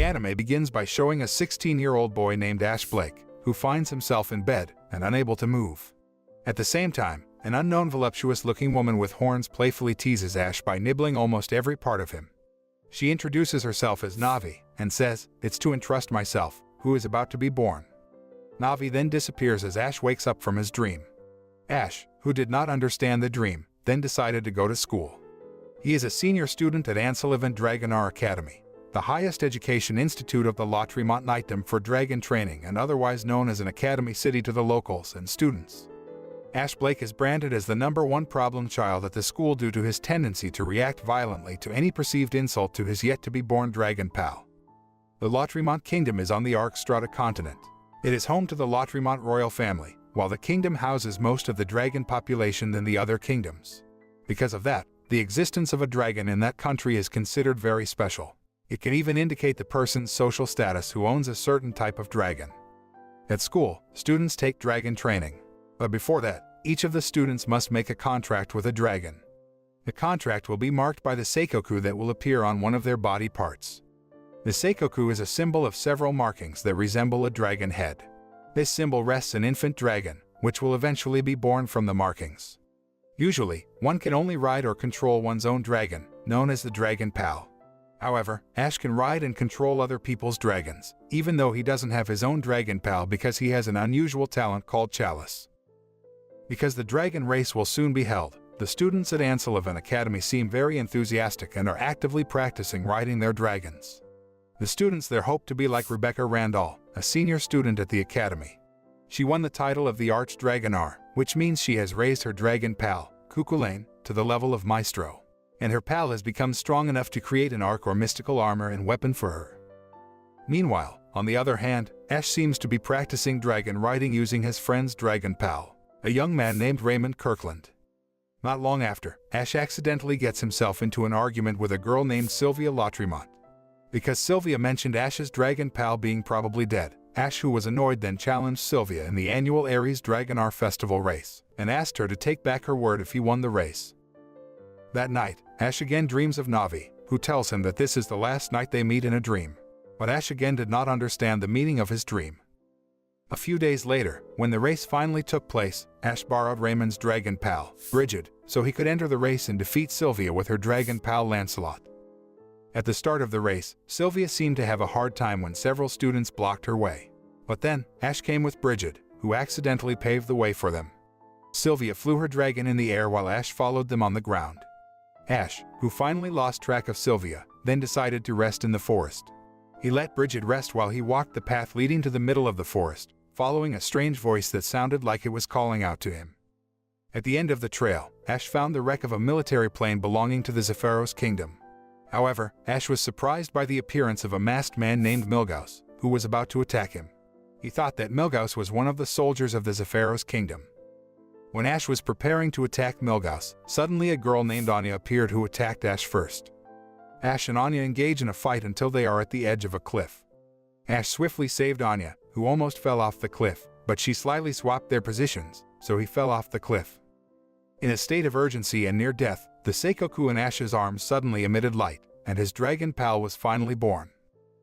The anime begins by showing a 16-year-old boy named Ash Blake, who finds himself in bed and unable to move. At the same time, an unknown voluptuous-looking woman with horns playfully teases Ash by nibbling almost every part of him. She introduces herself as Navi and says, "It's to entrust myself, who is about to be born." Navi then disappears as Ash wakes up from his dream. Ash, who did not understand the dream, then decided to go to school. He is a senior student at Anselivant Dragonar Academy, the highest education institute of the Lautréamont Knightdom for dragon training and otherwise known as an academy city to the locals and students. Ash Blake is branded as the #1 problem child at the school due to his tendency to react violently to any perceived insult to his yet-to-be-born dragon pal. The Lautréamont Kingdom is on the Arc-Strata continent. It is home to the Lautréamont royal family, while the kingdom houses most of the dragon population than the other kingdoms. Because of that, the existence of a dragon in that country is considered very special. It can even indicate the person's social status who owns a certain type of dragon. At school, students take dragon training. But before that, each of the students must make a contract with a dragon. The contract will be marked by the Seikoku that will appear on one of their body parts. The Seikoku is a symbol of several markings that resemble a dragon head. This symbol rests an infant dragon, which will eventually be born from the markings. Usually, one can only ride or control one's own dragon, known as the Dragon Pal. However, Ash can ride and control other people's dragons, even though he doesn't have his own Dragon Pal because he has an unusual talent called Chalice. Because the dragon race will soon be held, the students at Anselivant Academy seem very enthusiastic and are actively practicing riding their dragons. The students there hope to be like Rebecca Randall, a senior student at the academy. She won the title of the Arch-Dragonar, which means she has raised her dragon pal, Cuchulainn, to the level of Maestro, and her pal has become strong enough to create an arc or mystical armor and weapon for her. Meanwhile, on the other hand, Ash seems to be practicing dragon riding using his friend's dragon pal, a young man named Raymond Kirkland. Not long after, Ash accidentally gets himself into an argument with a girl named Sylvia Lautréamont. Because Sylvia mentioned Ash's dragon pal being probably dead, Ash, who was annoyed, then challenged Sylvia in the annual Ares Dragonar Festival race, and asked her to take back her word if he won the race. That night, Ash again dreams of Navi, who tells him that this is the last night they meet in a dream. But Ash again did not understand the meaning of his dream. A few days later, when the race finally took place, Ash borrowed Raymond's dragon pal, Brigid, so he could enter the race and defeat Sylvia with her dragon pal Lancelot. At the start of the race, Sylvia seemed to have a hard time when several students blocked her way. But then, Ash came with Brigid, who accidentally paved the way for them. Sylvia flew her dragon in the air while Ash followed them on the ground. Ash, who finally lost track of Sylvia, then decided to rest in the forest. He let Brigid rest while he walked the path leading to the middle of the forest, following a strange voice that sounded like it was calling out to him. At the end of the trail, Ash found the wreck of a military plane belonging to the Zephyros Kingdom. However, Ash was surprised by the appearance of a masked man named Milgauss, who was about to attack him. He thought that Milgauss was one of the soldiers of the Zephyros Kingdom. When Ash was preparing to attack Milgauss, suddenly a girl named Anya appeared who attacked Ash first. Ash and Anya engage in a fight until they are at the edge of a cliff. Ash swiftly saved Anya, who almost fell off the cliff, but she slyly swapped their positions, so he fell off the cliff. In a state of urgency and near death, the Seikoku in Ash's arms suddenly emitted light, and his dragon pal was finally born.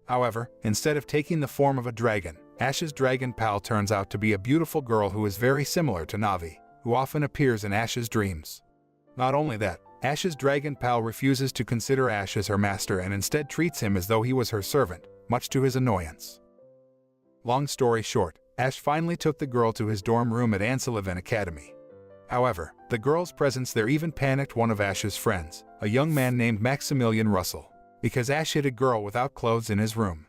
However, instead of taking the form of a dragon, Ash's dragon pal turns out to be a beautiful girl who is very similar to Navi, who often appears in Ash's dreams. Not only that, Ash's dragon pal refuses to consider Ash as her master and instead treats him as though he was her servant, much to his annoyance. Long story short, Ash finally took the girl to his dorm room at Anselivant Academy. However, the girl's presence there even panicked one of Ash's friends, a young man named Maximilian Russell, because Ash hid a girl without clothes in his room.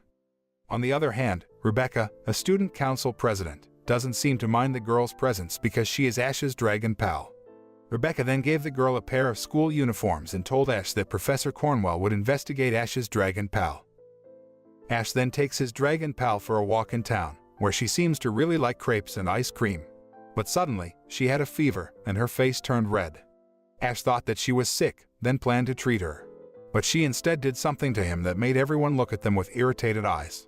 On the other hand, Rebecca, a student council president, doesn't seem to mind the girl's presence because she is Ash's dragon pal. Rebecca then gave the girl a pair of school uniforms and told Ash that Professor Cornwell would investigate Ash's dragon pal. Ash then takes his dragon pal for a walk in town, where she seems to really like crepes and ice cream. But suddenly, she had a fever and her face turned red. Ash thought that she was sick, then planned to treat her. But she instead did something to him that made everyone look at them with irritated eyes.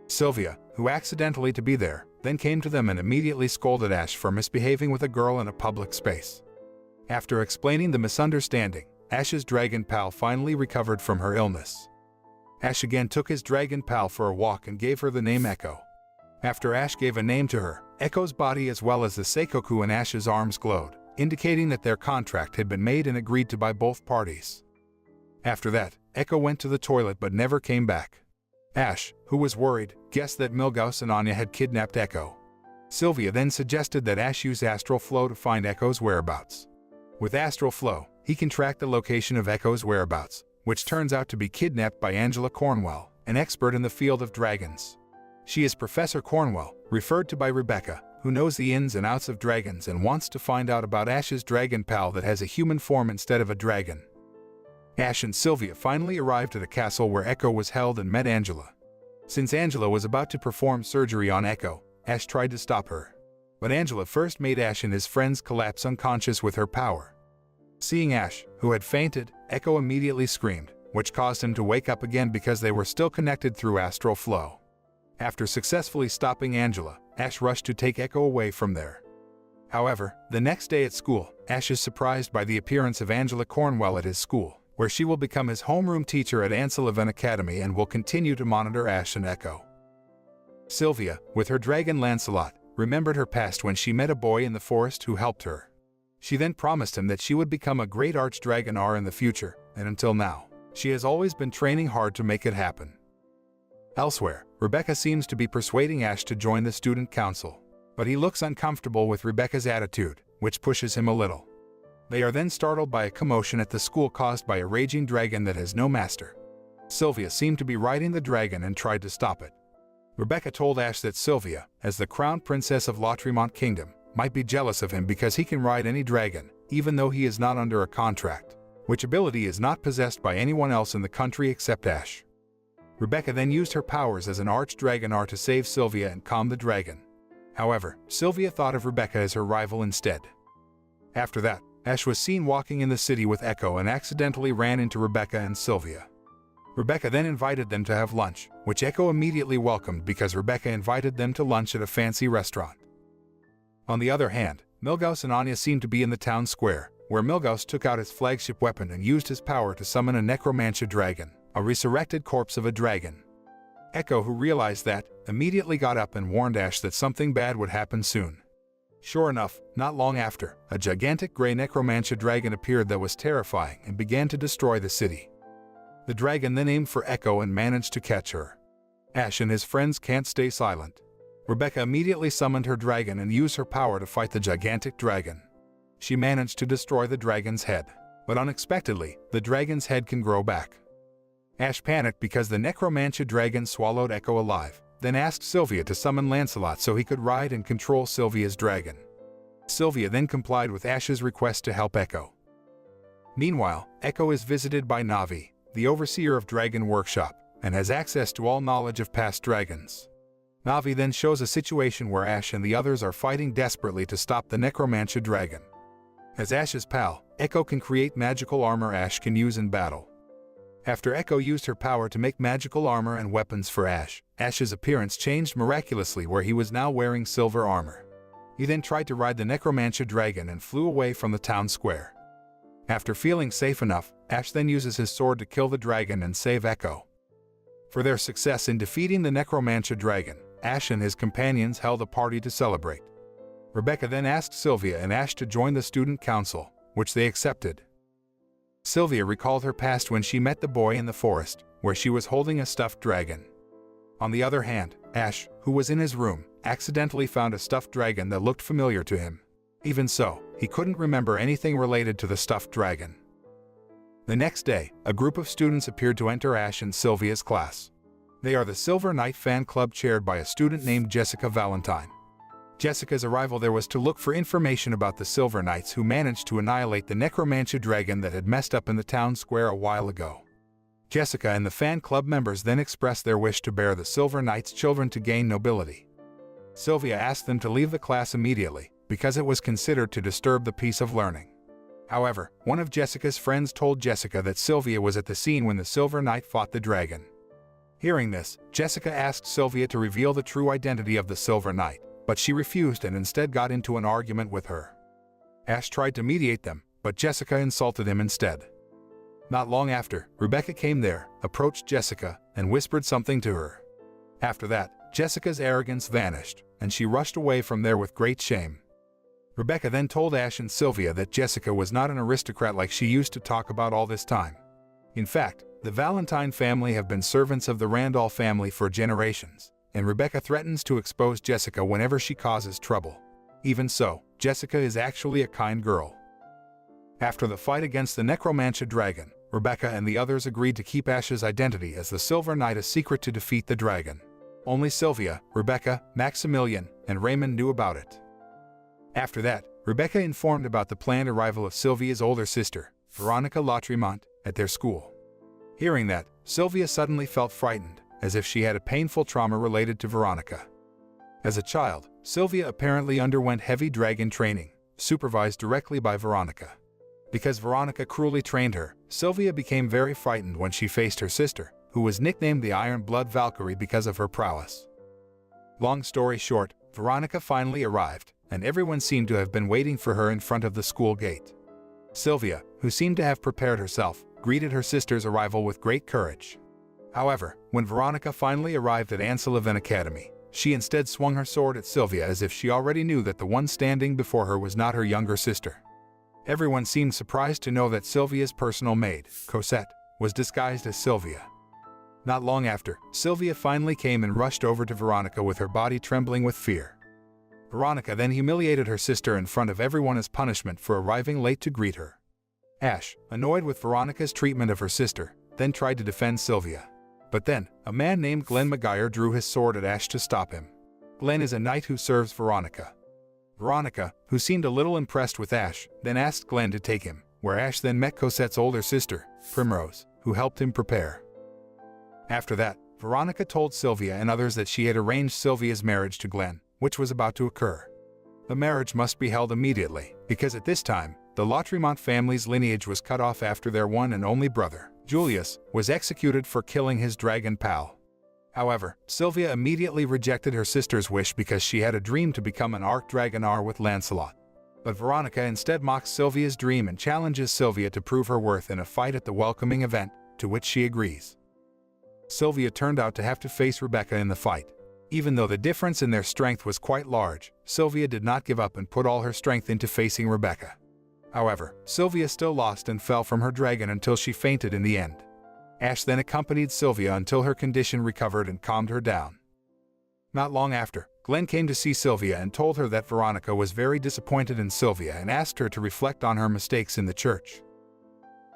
Sylvia, who accidentally to be there, then came to them and immediately scolded Ash for misbehaving with a girl in a public space. After explaining the misunderstanding, Ash's dragon pal finally recovered from her illness. Ash again took his dragon pal for a walk and gave her the name Echo. After Ash gave a name to her, Echo's body as well as the Seikoku in Ash's arms glowed, indicating that their contract had been made and agreed to by both parties. After that, Echo went to the toilet but never came back. Ash, who was worried, guessed that Milgauss and Anya had kidnapped Echo. Sylvia then suggested that Ash use Astral Flow to find Echo's whereabouts. With Astral Flow, he can track the location of Echo's whereabouts, which turns out to be kidnapped by Angela Cornwell, an expert in the field of dragons. She is Professor Cornwell, referred to by Rebecca, who knows the ins and outs of dragons and wants to find out about Ash's dragon pal that has a human form instead of a dragon. Ash and Sylvia finally arrived at a castle where Echo was held and met Angela. Since Angela was about to perform surgery on Echo, Ash tried to stop her. But Angela first made Ash and his friends collapse unconscious with her power. Seeing Ash, who had fainted, Echo immediately screamed, which caused him to wake up again because they were still connected through Astral Flow. After successfully stopping Angela, Ash rushed to take Echo away from there. However, the next day at school, Ash is surprised by the appearance of Angela Cornwell at his school, where she will become his homeroom teacher at Anselevin Academy and will continue to monitor Ash and Echo. Sylvia, with her dragon Lancelot, remembered her past when she met a boy in the forest who helped her. She then promised him that she would become a great archdragonar in the future, and until now, she has always been training hard to make it happen. Elsewhere, Rebecca seems to be persuading Ash to join the student council, but he looks uncomfortable with Rebecca's attitude, which pushes him a little. They are then startled by a commotion at the school caused by a raging dragon that has no master. Sylvia seemed to be riding the dragon and tried to stop it. Rebecca told Ash that Sylvia, as the crown princess of Lautréamont Kingdom, might be jealous of him because he can ride any dragon, even though he is not under a contract, which ability is not possessed by anyone else in the country except Ash. Rebecca then used her powers as an archdragonar to save Sylvia and calm the dragon. However, Sylvia thought of Rebecca as her rival instead. After that, Ash was seen walking in the city with Echo and accidentally ran into Rebecca and Sylvia. Rebecca then invited them to have lunch, which Echo immediately welcomed because Rebecca invited them to lunch at a fancy restaurant. On the other hand, Milgauss and Anya seemed to be in the town square, where Milgauss took out his flagship weapon and used his power to summon a Necromantia dragon, a resurrected corpse of a dragon. Echo, who realized that, immediately got up and warned Ash that something bad would happen soon. Sure enough, not long after, a gigantic gray Necromantia dragon appeared that was terrifying and began to destroy the city. The dragon then aimed for Echo and managed to catch her. Ash and his friends can't stay silent. Rebecca immediately summoned her dragon and used her power to fight the gigantic dragon. She managed to destroy the dragon's head, but unexpectedly, the dragon's head can grow back. Ash panicked because the Necromantia dragon swallowed Echo alive, then asked Sylvia to summon Lancelot so he could ride and control Sylvia's dragon. Sylvia then complied with Ash's request to help Echo. Meanwhile, Echo is visited by Navi, the overseer of Dragon Workshop, and has access to all knowledge of past dragons. Navi then shows a situation where Ash and the others are fighting desperately to stop the Necromantia dragon. As Ash's pal, Echo can create magical armor Ash can use in battle. After Echo used her power to make magical armor and weapons for Ash, Ash's appearance changed miraculously where he was now wearing silver armor. He then tried to ride the Necromantia dragon and flew away from the town square. After feeling safe enough, Ash then uses his sword to kill the dragon and save Echo. For their success in defeating the Necromantia dragon, Ash and his companions held a party to celebrate. Rebecca then asked Sylvia and Ash to join the student council, which they accepted. Sylvia recalled her past when she met the boy in the forest, where she was holding a stuffed dragon. On the other hand, Ash, who was in his room, accidentally found a stuffed dragon that looked familiar to him. Even so, he couldn't remember anything related to the stuffed dragon. The next day, a group of students appeared to enter Ash and Sylvia's class. They are the Silver Knight fan club chaired by a student named Jessica Valentine. Jessica's arrival there was to look for information about the Silver Knights who managed to annihilate the Necromantia dragon that had messed up in the town square a while ago. Jessica and the fan club members then expressed their wish to bear the Silver Knights' children to gain nobility. Sylvia asked them to leave the class immediately, because it was considered to disturb the peace of learning. However, one of Jessica's friends told Jessica that Sylvia was at the scene when the Silver Knight fought the dragon. Hearing this, Jessica asked Sylvia to reveal the true identity of the Silver Knight, but she refused and instead got into an argument with her. Ash tried to mediate them, but Jessica insulted him instead. Not long after, Rebecca came there, approached Jessica, and whispered something to her. After that, Jessica's arrogance vanished, and she rushed away from there with great shame. Rebecca then told Ash and Sylvia that Jessica was not an aristocrat like she used to talk about all this time. In fact, the Valentine family have been servants of the Randolph family for generations, and Rebecca threatens to expose Jessica whenever she causes trouble. Even so, Jessica is actually a kind girl. After the fight against the Necromantia dragon, Rebecca and the others agreed to keep Ash's identity as the Silver Knight a secret to defeat the dragon. Only Sylvia, Rebecca, Maximilian, and Raymond knew about it. After that, Rebecca informed about the planned arrival of Sylvia's older sister, Veronica Lautréamont, at their school. Hearing that, Sylvia suddenly felt frightened, as if she had a painful trauma related to Veronica. As a child, Sylvia apparently underwent heavy dragon training, supervised directly by Veronica. Because Veronica cruelly trained her, Sylvia became very frightened when she faced her sister, who was nicknamed the Iron Blood Valkyrie because of her prowess. Long story short, Veronica finally arrived, and everyone seemed to have been waiting for her in front of the school gate. Sylvia, who seemed to have prepared herself, greeted her sister's arrival with great courage. However, when Veronica finally arrived at Anne Sullivan Academy, she instead swung her sword at Sylvia as if she already knew that the one standing before her was not her younger sister. Everyone seemed surprised to know that Sylvia's personal maid, Cosette, was disguised as Sylvia. Not long after, Sylvia finally came and rushed over to Veronica with her body trembling with fear. Veronica then humiliated her sister in front of everyone as punishment for arriving late to greet her. Ash, annoyed with Veronica's treatment of her sister, then tried to defend Sylvia. But then, a man named Glenn Maguire drew his sword at Ash to stop him. Glenn is a knight who serves Veronica. Veronica, who seemed a little impressed with Ash, then asked Glenn to take him, where Ash then met Cosette's older sister, Primrose, who helped him prepare. After that, Veronica told Sylvia and others that she had arranged Sylvia's marriage to Glenn, which was about to occur. The marriage must be held immediately, because at this time, the Lautréamont family's lineage was cut off after their one and only brother, Julius, was executed for killing his dragon pal. However, Sylvia immediately rejected her sister's wish because she had a dream to become an Archdragonar with Lancelot. But Veronica instead mocks Sylvia's dream and challenges Sylvia to prove her worth in a fight at the welcoming event, to which she agrees. Sylvia turned out to have to face Rebecca in the fight. Even though the difference in their strength was quite large, Sylvia did not give up and put all her strength into facing Rebecca. However, Sylvia still lost and fell from her dragon until she fainted in the end. Ash then accompanied Sylvia until her condition recovered and calmed her down. Not long after, Glenn came to see Sylvia and told her that Veronica was very disappointed in Sylvia and asked her to reflect on her mistakes in the church.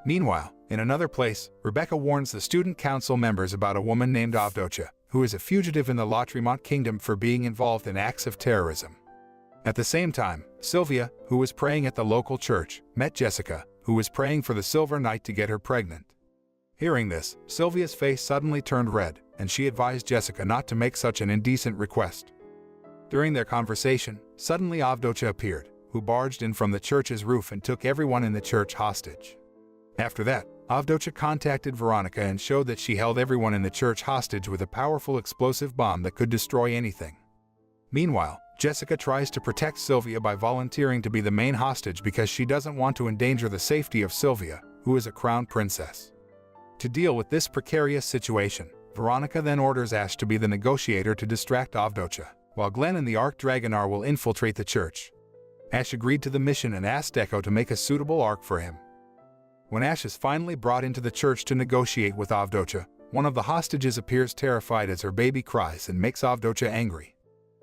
Meanwhile, in another place, Rebecca warns the student council members about a woman named Avdotia, who is a fugitive in the Lautréamont kingdom for being involved in acts of terrorism. At the same time, Sylvia, who was praying at the local church, met Jessica, who was praying for the Silver Knight to get her pregnant. Hearing this, Sylvia's face suddenly turned red, and she advised Jessica not to make such an indecent request. During their conversation, suddenly Avdotia appeared, who barged in from the church's roof and took everyone in the church hostage. After that, Avdotia contacted Veronica and showed that she held everyone in the church hostage with a powerful explosive bomb that could destroy anything. Meanwhile, Jessica tries to protect Sylvia by volunteering to be the main hostage because she doesn't want to endanger the safety of Sylvia, who is a crown princess. To deal with this precarious situation, Veronica then orders Ash to be the negotiator to distract Avdotia, while Glenn and the Archdragonar will infiltrate the church. Ash agreed to the mission and asked Echo to make a suitable ark for him. When Ash is finally brought into the church to negotiate with Avdotia, one of the hostages appears terrified as her baby cries and makes Avdotia angry.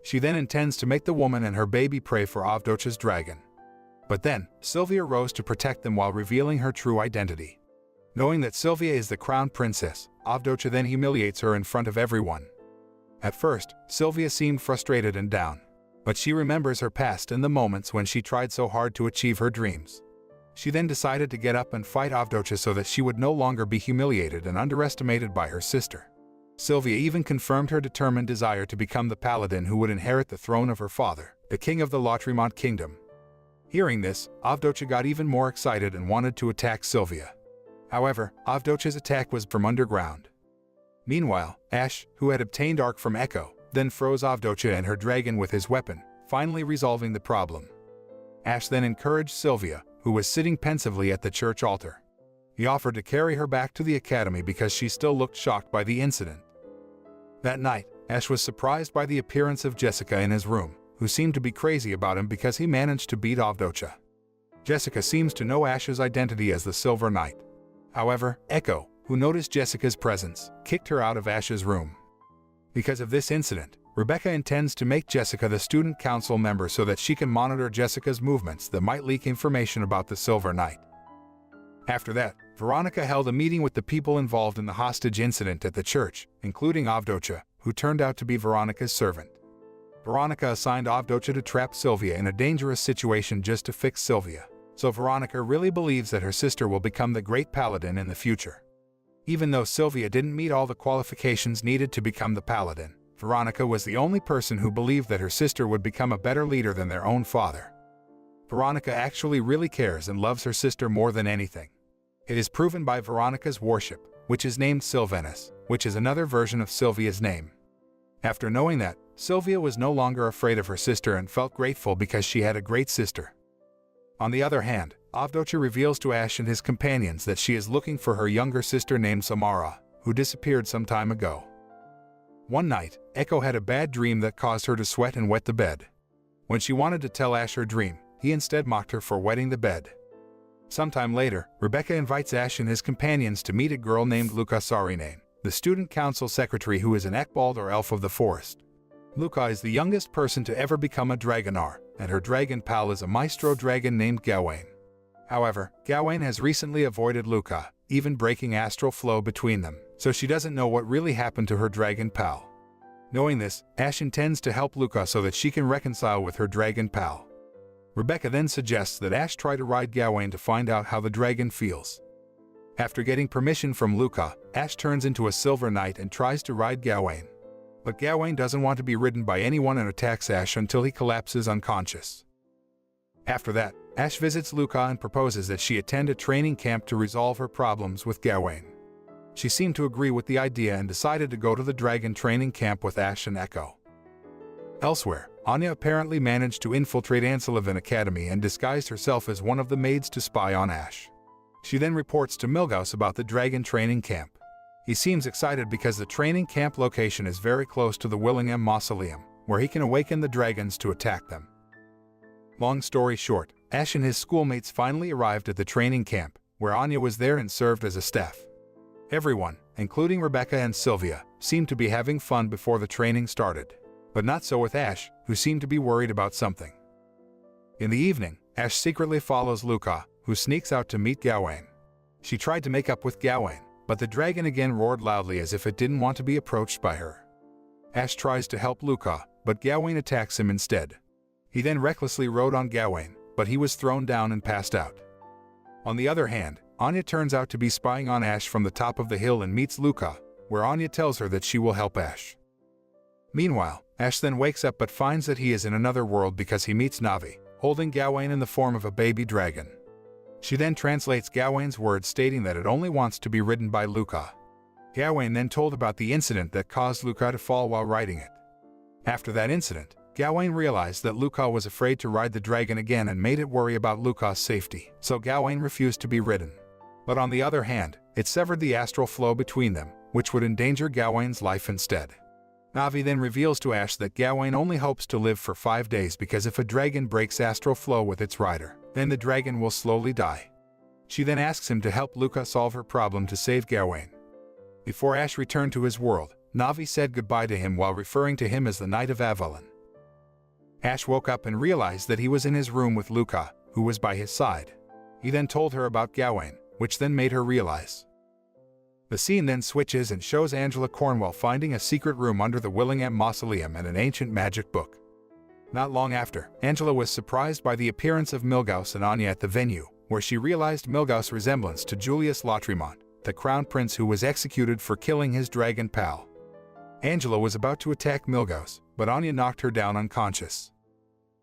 She then intends to make the woman and her baby pray for Avdotia's dragon. But then, Sylvia rose to protect them while revealing her true identity. Knowing that Sylvia is the crown princess, Avdotia then humiliates her in front of everyone. At first, Sylvia seemed frustrated and down, but she remembers her past and the moments when she tried so hard to achieve her dreams. She then decided to get up and fight Avdotia so that she would no longer be humiliated and underestimated by her sister. Sylvia even confirmed her determined desire to become the paladin who would inherit the throne of her father, the king of the Lautréamont kingdom. Hearing this, Avdotia got even more excited and wanted to attack Sylvia. However, Avdotia's attack was from underground. Meanwhile, Ash, who had obtained Ark from Echo, then froze Avdotia and her dragon with his weapon, finally resolving the problem. Ash then encouraged Sylvia, who was sitting pensively at the church altar. He offered to carry her back to the academy because she still looked shocked by the incident. That night, Ash was surprised by the appearance of Jessica in his room, who seemed to be crazy about him because he managed to beat Avdotya. Jessica seems to know Ash's identity as the Silver Knight. However, Echo, who noticed Jessica's presence, kicked her out of Ash's room. Because of this incident, Rebecca intends to make Jessica the student council member so that she can monitor Jessica's movements that might leak information about the Silver Knight. After that, Veronica held a meeting with the people involved in the hostage incident at the church, including Avdotya, who turned out to be Veronica's servant. Veronica assigned Avdotya to trap Sylvia in a dangerous situation just to fix Sylvia, so Veronica really believes that her sister will become the great paladin in the future. Even though Sylvia didn't meet all the qualifications needed to become the paladin, Veronica was the only person who believed that her sister would become a better leader than their own father. Veronica actually really cares and loves her sister more than anything. It is proven by Veronica's worship, which is named Sylvanus, which is another version of Sylvia's name. After knowing that, Sylvia was no longer afraid of her sister and felt grateful because she had a great sister. On the other hand, Avdotya reveals to Ash and his companions that she is looking for her younger sister named Samara, who disappeared some time ago. One night, Echo had a bad dream that caused her to sweat and wet the bed. When she wanted to tell Ash her dream, he instead mocked her for wetting the bed. Sometime later, Rebecca invites Ash and his companions to meet a girl named Luca Saarinen, the student council secretary who is an Ekbald or elf of the forest. Luca is the youngest person to ever become a Dragonar, and her dragon pal is a maestro dragon named Gawain. However, Gawain has recently avoided Luca, even breaking astral flow between them, so she doesn't know what really happened to her dragon pal. Knowing this, Ash intends to help Luca so that she can reconcile with her dragon pal. Rebecca then suggests that Ash try to ride Gawain to find out how the dragon feels. After getting permission from Luca, Ash turns into a Silver Knight and tries to ride Gawain. But Gawain doesn't want to be ridden by anyone and attacks Ash until he collapses unconscious. After that, Ash visits Luca and proposes that she attend a training camp to resolve her problems with Gawain. She seemed to agree with the idea and decided to go to the dragon training camp with Ash and Echo. Elsewhere, Anya apparently managed to infiltrate Anselevin Academy and disguised herself as one of the maids to spy on Ash. She then reports to Milgauss about the dragon training camp. He seems excited because the training camp location is very close to the Willingham Mausoleum, where he can awaken the dragons to attack them. Long story short, Ash and his schoolmates finally arrived at the training camp, where Anya was there and served as a staff. Everyone, including Rebecca and Sylvia, seemed to be having fun before the training started. But not so with Ash, who seemed to be worried about something. In the evening, Ash secretly follows Luca, who sneaks out to meet Gawain. She tried to make up with Gawain, but the dragon again roared loudly as if it didn't want to be approached by her. Ash tries to help Luca, but Gawain attacks him instead. He then recklessly rode on Gawain, but he was thrown down and passed out. On the other hand, Anya turns out to be spying on Ash from the top of the hill and meets Luca, where Anya tells her that she will help Ash. Meanwhile, Ash then wakes up but finds that he is in another world because he meets Navi, holding Gawain in the form of a baby dragon. She then translates Gawain's words stating that it only wants to be ridden by Luca. Gawain then told about the incident that caused Luca to fall while riding it. After that incident, Gawain realized that Luca was afraid to ride the dragon again and made it worry about Luca's safety, so Gawain refused to be ridden. But on the other hand, it severed the astral flow between them, which would endanger Gawain's life instead. Navi then reveals to Ash that Gawain only hopes to live for 5 days because if a dragon breaks astral flow with its rider, then the dragon will slowly die. She then asks him to help Luca solve her problem to save Gawain. Before Ash returned to his world, Navi said goodbye to him while referring to him as the Knight of Avalon. Ash woke up and realized that he was in his room with Luca, who was by his side. He then told her about Gawain, which then made her realize. The scene then switches and shows Angela Cornwell finding a secret room under the Willingham Mausoleum and an ancient magic book. Not long after, Angela was surprised by the appearance of Milgauss and Anya at the venue, where she realized Milgauss' resemblance to Julius Lautremont, the crown prince who was executed for killing his dragon pal. Angela was about to attack Milgauss, but Anya knocked her down unconscious.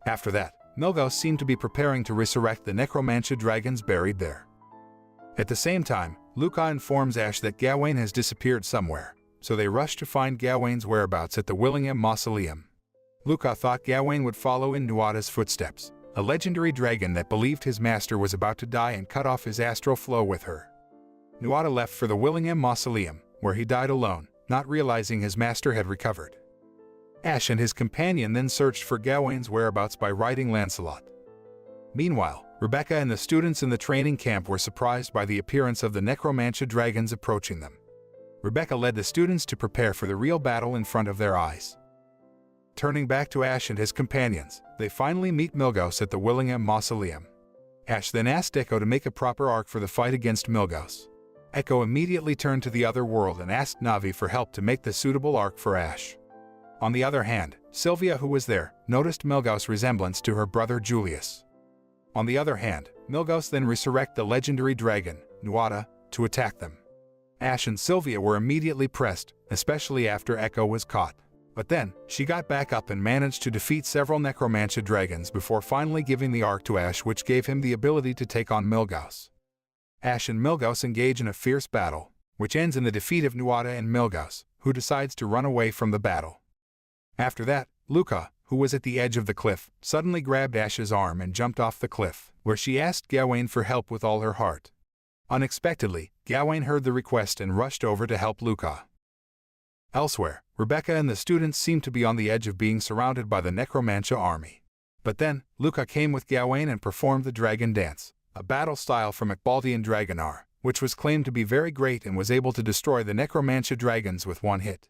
After that, Milgauss seemed to be preparing to resurrect the Necromantia dragons buried there. At the same time, Luca informs Ash that Gawain has disappeared somewhere, so they rush to find Gawain's whereabouts at the Willingham Mausoleum. Luca thought Gawain would follow in Nuada's footsteps, a legendary dragon that believed his master was about to die and cut off his astral flow with her. Nuada left for the Willingham Mausoleum, where he died alone, not realizing his master had recovered. Ash and his companion then searched for Gawain's whereabouts by writing Lancelot. Meanwhile, Rebecca and the students in the training camp were surprised by the appearance of the Necromantia dragons approaching them. Rebecca led the students to prepare for the real battle in front of their eyes. Turning back to Ash and his companions, they finally meet Milgos at the Willingham Mausoleum. Ash then asked Echo to make a proper arc for the fight against Milgos. Echo immediately turned to the other world and asked Navi for help to make the suitable arc for Ash. On the other hand, Sylvia, who was there, noticed Milgos' resemblance to her brother Julius. On the other hand, Milgos then resurrected the legendary dragon, Nuada, to attack them. Ash and Sylvia were immediately pressed, especially after Echo was caught. But then, she got back up and managed to defeat several Necromantia dragons before finally giving the arc to Ash, which gave him the ability to take on Milgos. Ash and Milgos engage in a fierce battle, which ends in the defeat of Nuada and Milgos, who decides to run away from the battle. After that, Luca, who was at the edge of the cliff, suddenly grabbed Ash's arm and jumped off the cliff, where she asked Gawain for help with all her heart. Unexpectedly, Gawain heard the request and rushed over to help Luca. Elsewhere, Rebecca and the students seemed to be on the edge of being surrounded by the Necromantia army. But then, Luca came with Gawain and performed the Dragon Dance, a battle style from Ecbaldian Dragonar, which was claimed to be very great and was able to destroy the Necromantia dragons with one hit.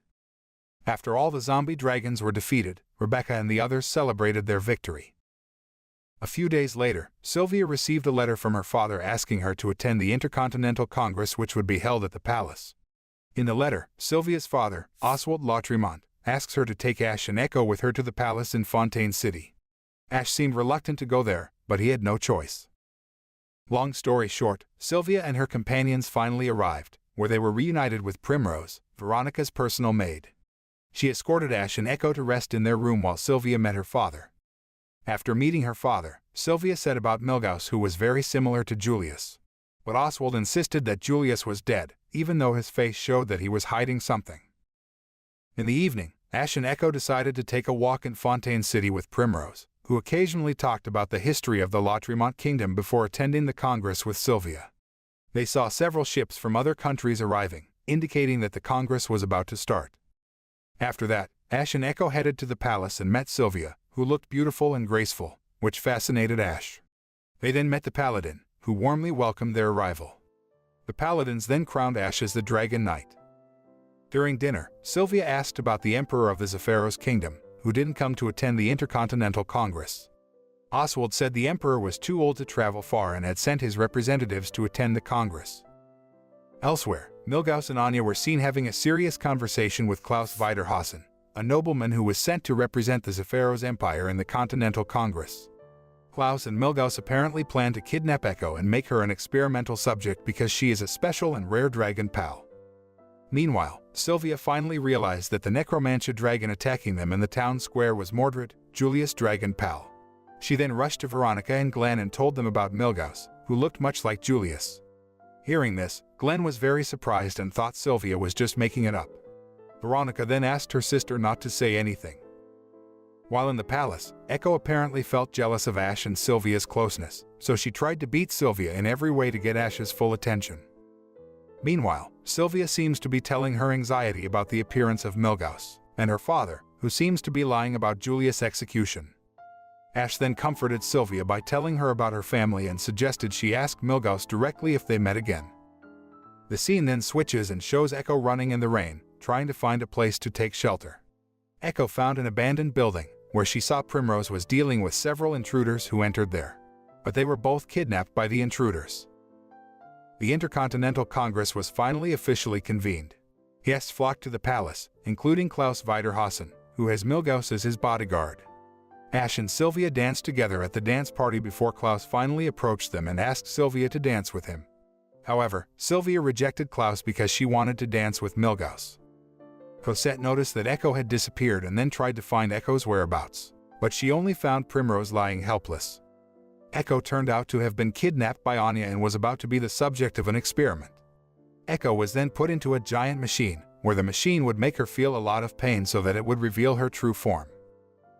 After all the zombie dragons were defeated, Rebecca and the others celebrated their victory. A few days later, Sylvia received a letter from her father asking her to attend the Intercontinental Congress, which would be held at the palace. In the letter, Sylvia's father, Oswald Lautréamont, asks her to take Ash and Echo with her to the palace in Fontaine City. Ash seemed reluctant to go there, but he had no choice. Long story short, Sylvia and her companions finally arrived, where they were reunited with Primrose, Veronica's personal maid. She escorted Ash and Echo to rest in their room while Sylvia met her father. After meeting her father, Sylvia said about Milgos, who was very similar to Julius. But Oswald insisted that Julius was dead, even though his face showed that he was hiding something. In the evening, Ash and Echo decided to take a walk in Fontaine City with Primrose, who occasionally talked about the history of the Lautréamont kingdom before attending the Congress with Sylvia. They saw several ships from other countries arriving, indicating that the Congress was about to start. After that, Ash and Echo headed to the palace and met Sylvia, who looked beautiful and graceful, which fascinated Ash. They then met the paladin, who warmly welcomed their arrival. The paladins then crowned Ash as the Dragon Knight. During dinner, Sylvia asked about the Emperor of the Zephyros Kingdom, who didn't come to attend the Intercontinental Congress. Oswald said the Emperor was too old to travel far and had sent his representatives to attend the Congress. Elsewhere, Milgos and Anya were seen having a serious conversation with Klaus Wiederhausen, a nobleman who was sent to represent the Zephyros Empire in the Continental Congress. Klaus and Milgos apparently plan to kidnap Echo and make her an experimental subject because she is a special and rare dragon pal. Meanwhile, Sylvia finally realized that the Necromantia dragon attacking them in the town square was Mordred, Julius' dragon pal. She then rushed to Veronica and Glenn and told them about Milgos, who looked much like Julius. Hearing this, Glenn was very surprised and thought Sylvia was just making it up. Veronica then asked her sister not to say anything. While in the palace, Echo apparently felt jealous of Ash and Sylvia's closeness, so she tried to beat Sylvia in every way to get Ash's full attention. Meanwhile, Sylvia seems to be telling her anxiety about the appearance of Milgos, and her father, who seems to be lying about Julius' execution. Ash then comforted Sylvia by telling her about her family and suggested she ask Milgos directly if they met again. The scene then switches and shows Echo running in the rain, trying to find a place to take shelter. Echo found an abandoned building, where she saw Primrose was dealing with several intruders who entered there. But they were both kidnapped by the intruders. The Intercontinental Congress was finally officially convened. Guests flocked to the palace, including Klaus Wiederhausen, who has Milgos as his bodyguard. Ash and Sylvia danced together at the dance party before Klaus finally approached them and asked Sylvia to dance with him. However, Sylvia rejected Klaus because she wanted to dance with Milgos. Cosette noticed that Echo had disappeared and then tried to find Echo's whereabouts, but she only found Primrose lying helpless. Echo turned out to have been kidnapped by Anya and was about to be the subject of an experiment. Echo was then put into a giant machine, where the machine would make her feel a lot of pain so that it would reveal her true form.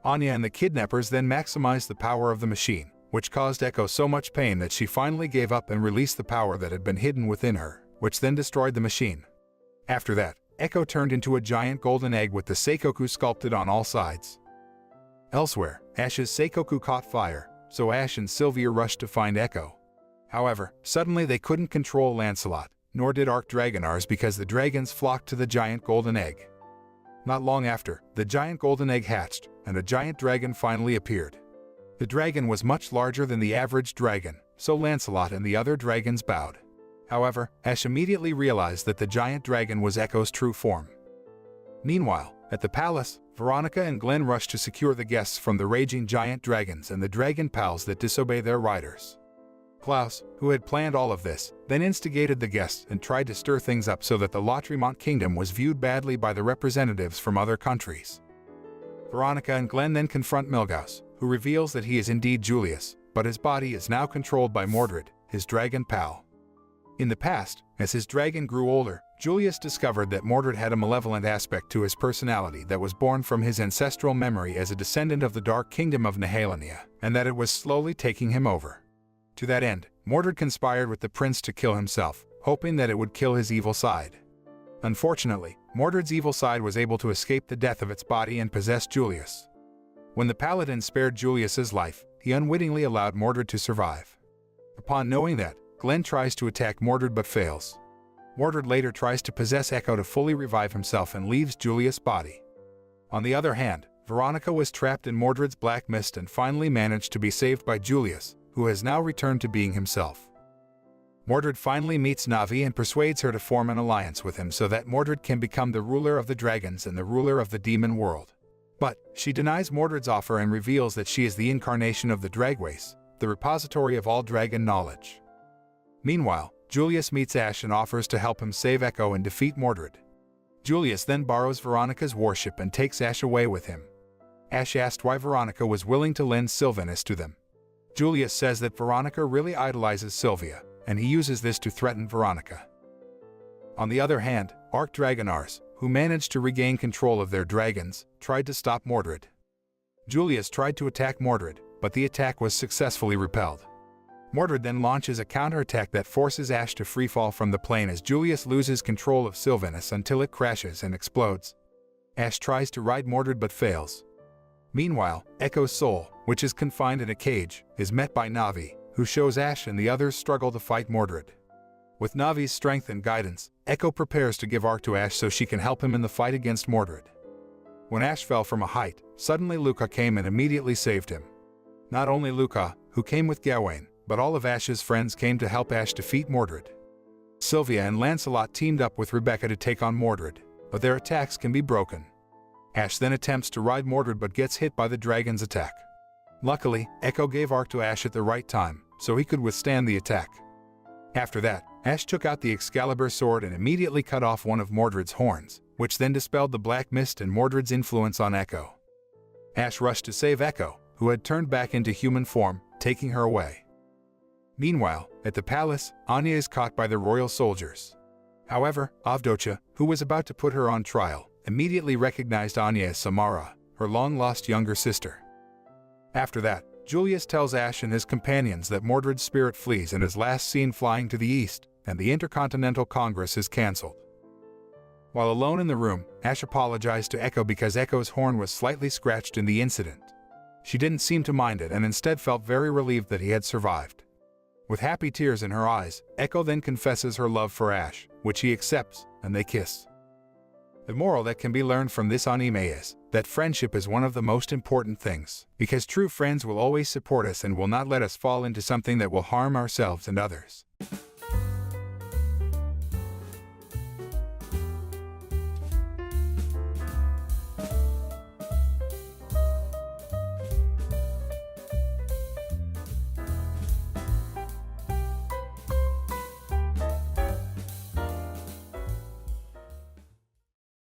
Anya and the kidnappers then maximized the power of the machine, which caused Echo so much pain that she finally gave up and released the power that had been hidden within her. which then destroyed the machine. After that, Echo turned into a giant golden egg with the Seikoku sculpted on all sides. Elsewhere, Ash's Seikoku caught fire, so Ash and Sylvia rushed to find Echo. However, suddenly they couldn't control Lancelot, nor did Arc Dragonars because the dragons flocked to the giant golden egg. Not long after, the giant golden egg hatched, and a giant dragon finally appeared. The dragon was much larger than the average dragon, so Lancelot and the other dragons bowed. However, Ash immediately realized that the giant dragon was Echo's true form. Meanwhile, at the palace, Veronica and Glenn rushed to secure the guests from the raging giant dragons and the dragon pals that disobey their riders. Klaus, who had planned all of this, then instigated the guests and tried to stir things up so that the Lautréamont kingdom was viewed badly by the representatives from other countries. Veronica and Glenn then confront Milgauss, who reveals that he is indeed Julius, but his body is now controlled by Mordred, his dragon pal. In the past, as his dragon grew older, Julius discovered that Mordred had a malevolent aspect to his personality that was born from his ancestral memory as a descendant of the Dark Kingdom of Nehalenia, and that it was slowly taking him over. To that end, Mordred conspired with the prince to kill himself, hoping that it would kill his evil side. Unfortunately, Mordred's evil side was able to escape the death of its body and possess Julius. When the paladin spared Julius's life, he unwittingly allowed Mordred to survive. Upon knowing that, Glenn tries to attack Mordred but fails. Mordred later tries to possess Echo to fully revive himself and leaves Julius' body. On the other hand, Veronica was trapped in Mordred's black mist and finally managed to be saved by Julius, who has now returned to being himself. Mordred finally meets Navi and persuades her to form an alliance with him so that Mordred can become the ruler of the dragons and the ruler of the demon world. But she denies Mordred's offer and reveals that she is the incarnation of the Dragways, the repository of all dragon knowledge. Meanwhile, Julius meets Ash and offers to help him save Echo and defeat Mordred. Julius then borrows Veronica's warship and takes Ash away with him. Ash asked why Veronica was willing to lend Sylvanus to them. Julius says that Veronica really idolizes Sylvia, and he uses this to threaten Veronica. On the other hand, Arc Dragonars, who managed to regain control of their dragons, tried to stop Mordred. Julius tried to attack Mordred, but the attack was successfully repelled. Mordred then launches a counterattack that forces Ash to freefall from the plane as Julius loses control of Sylvanus until it crashes and explodes. Ash tries to ride Mordred but fails. Meanwhile, Echo's soul, which is confined in a cage, is met by Navi, who shows Ash and the others struggle to fight Mordred. With Navi's strength and guidance, Echo prepares to give Arc to Ash so she can help him in the fight against Mordred. When Ash fell from a height, suddenly Luca came and immediately saved him. Not only Luca, who came with Gawain, but all of Ash's friends came to help Ash defeat Mordred. Sylvia and Lancelot teamed up with Rebecca to take on Mordred, but their attacks can be broken. Ash then attempts to ride Mordred but gets hit by the dragon's attack. Luckily, Echo gave Arc to Ash at the right time, so he could withstand the attack. After that, Ash took out the Excalibur sword and immediately cut off one of Mordred's horns, which then dispelled the black mist and Mordred's influence on Echo. Ash rushed to save Echo, who had turned back into human form, taking her away. Meanwhile, at the palace, Anya is caught by the royal soldiers. However, Avdotia, who was about to put her on trial, immediately recognized Anya as Samara, her long-lost younger sister. After that, Julius tells Ash and his companions that Mordred's spirit flees and is last seen flying to the east, and the Intercontinental Congress is cancelled. While alone in the room, Ash apologized to Echo because Echo's horn was slightly scratched in the incident. She didn't seem to mind it and instead felt very relieved that he had survived. With happy tears in her eyes, Echo then confesses her love for Ash, which he accepts, and they kiss. The moral that can be learned from this anime is that friendship is one of the most important things, because true friends will always support us and will not let us fall into something that will harm ourselves and others.